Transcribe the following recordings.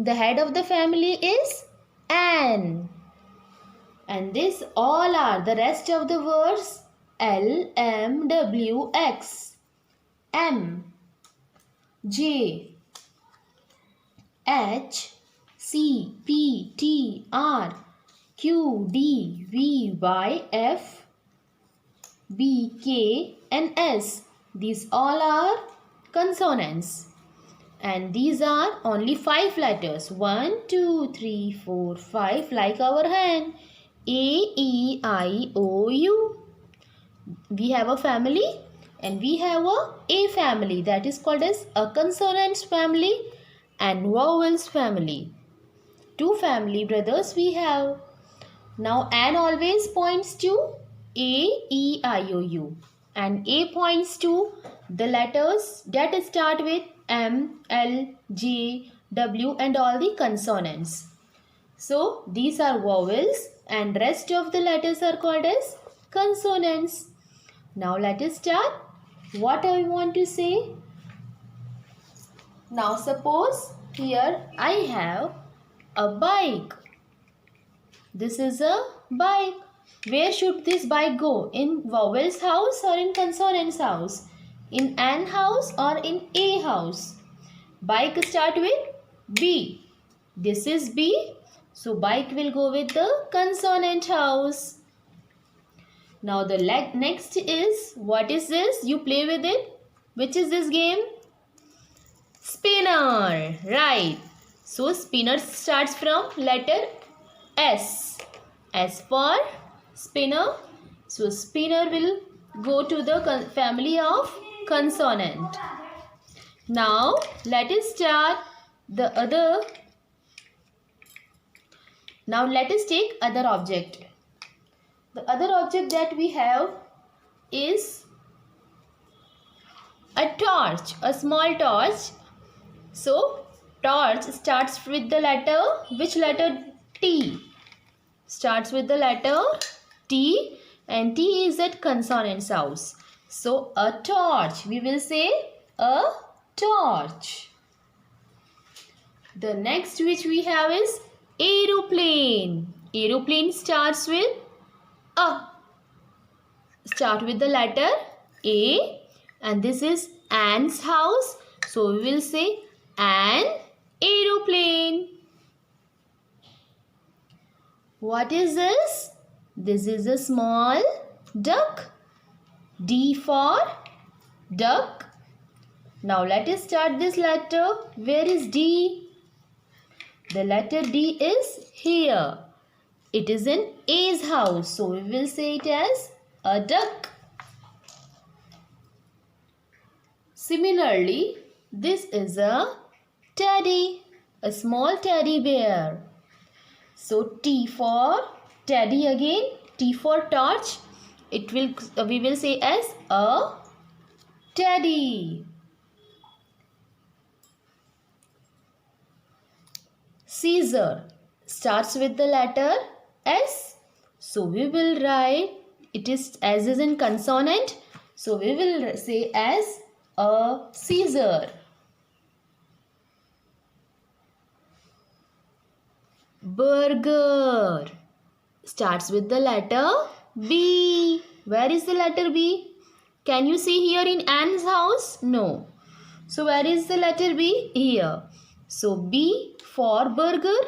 The head of the family is an. And this all are the rest of the words L, M, W, X, M, J, H, C, P, T, R, Q, D, V, Y, F, B, K and S. These all are consonants. And these are only 5 letters. 1, 2, 3, 4, 5 like our hand. A, E, I, O, U. We have a family and we have a family, that is called as a consonants family and vowels family. 2 family brothers we have. Now an always points to A, E, I, O, U. And A points to the letters that start with M, L, J, W and all the consonants. So these are vowels and rest of the letters are called as consonants. Now let us start. What I want to say? Now suppose here I have a bike. This is a bike. Where should this bike go? In vowels house or in consonants house? In an house or in a house? Bike start with B. This is B. So bike will go with the consonant house. Now the next is, what is this? You play with it. Which is this game? Spinner. Right. So spinner starts from letter S. S for spinner. So spinner will go to the family of consonant. Now let us start the other. Now let us take other object. The other object that we have is a torch, a small torch. So torch starts with the letter, which letter? T. Starts with the letter T and T is at consonants house. So a torch, we will say a torch. The next which we have is aeroplane. Aeroplane starts with A. Start with the letter A and this is An's house. So we will say an aeroplane. What is this? This is a small duck. D for duck. Now let us start this letter. Where is D? The letter D is here. It is in A's house. So we will say it as a duck. Similarly, this is a teddy. A small teddy bear. So T for teddy again. T for torch. We will say as a teddy. Scissor starts with the letter S. So we will write it is as is in consonant. So we will say as a scissor. Burger starts with the letter B. Where is the letter B? Can you see here in Anne's house? No. So where is the letter B? Here. So B for burger.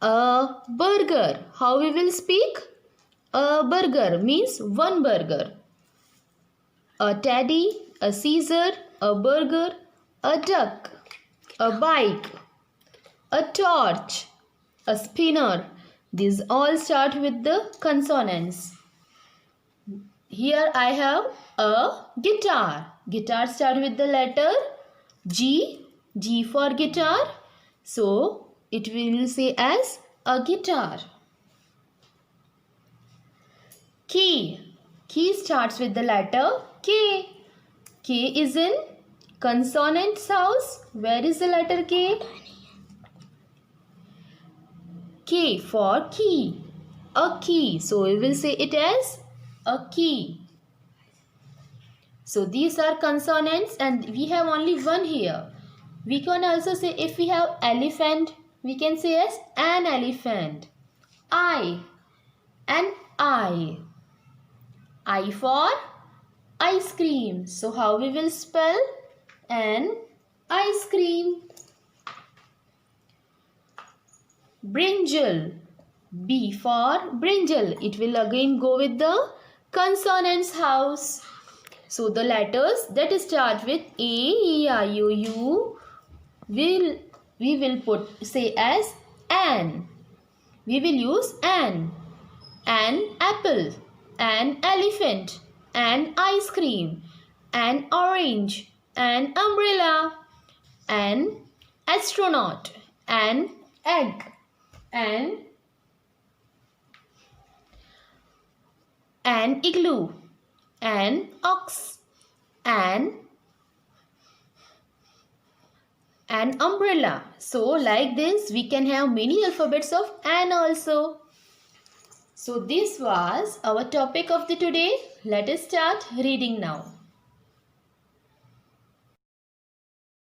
A burger. How we will speak? A burger means one burger. A teddy, a scissor, a burger, a duck, a bike, a torch, a spinner. These all start with the consonants. Here I have a guitar. Guitar start with the letter G. G for guitar. So it will say as a guitar. Key. Key starts with the letter K. K is in consonants house. Where is the letter K? K for key. A key. So we will say it as a key. So these are consonants and we have only one here. We can also say, if we have elephant, we can say as an elephant. I, an eye. I for ice cream. So how we will spell an ice cream? Brinjal. B for brinjal. It will again go with the consonants house. So the letters that start with A, E, I, O, U we will say as an. We will use an apple, an elephant, an ice cream, an orange, an umbrella, an astronaut, an egg, an igloo, an ox, an umbrella. So like this we can have many alphabets of an also. So this was our topic of the today. Let us start reading now.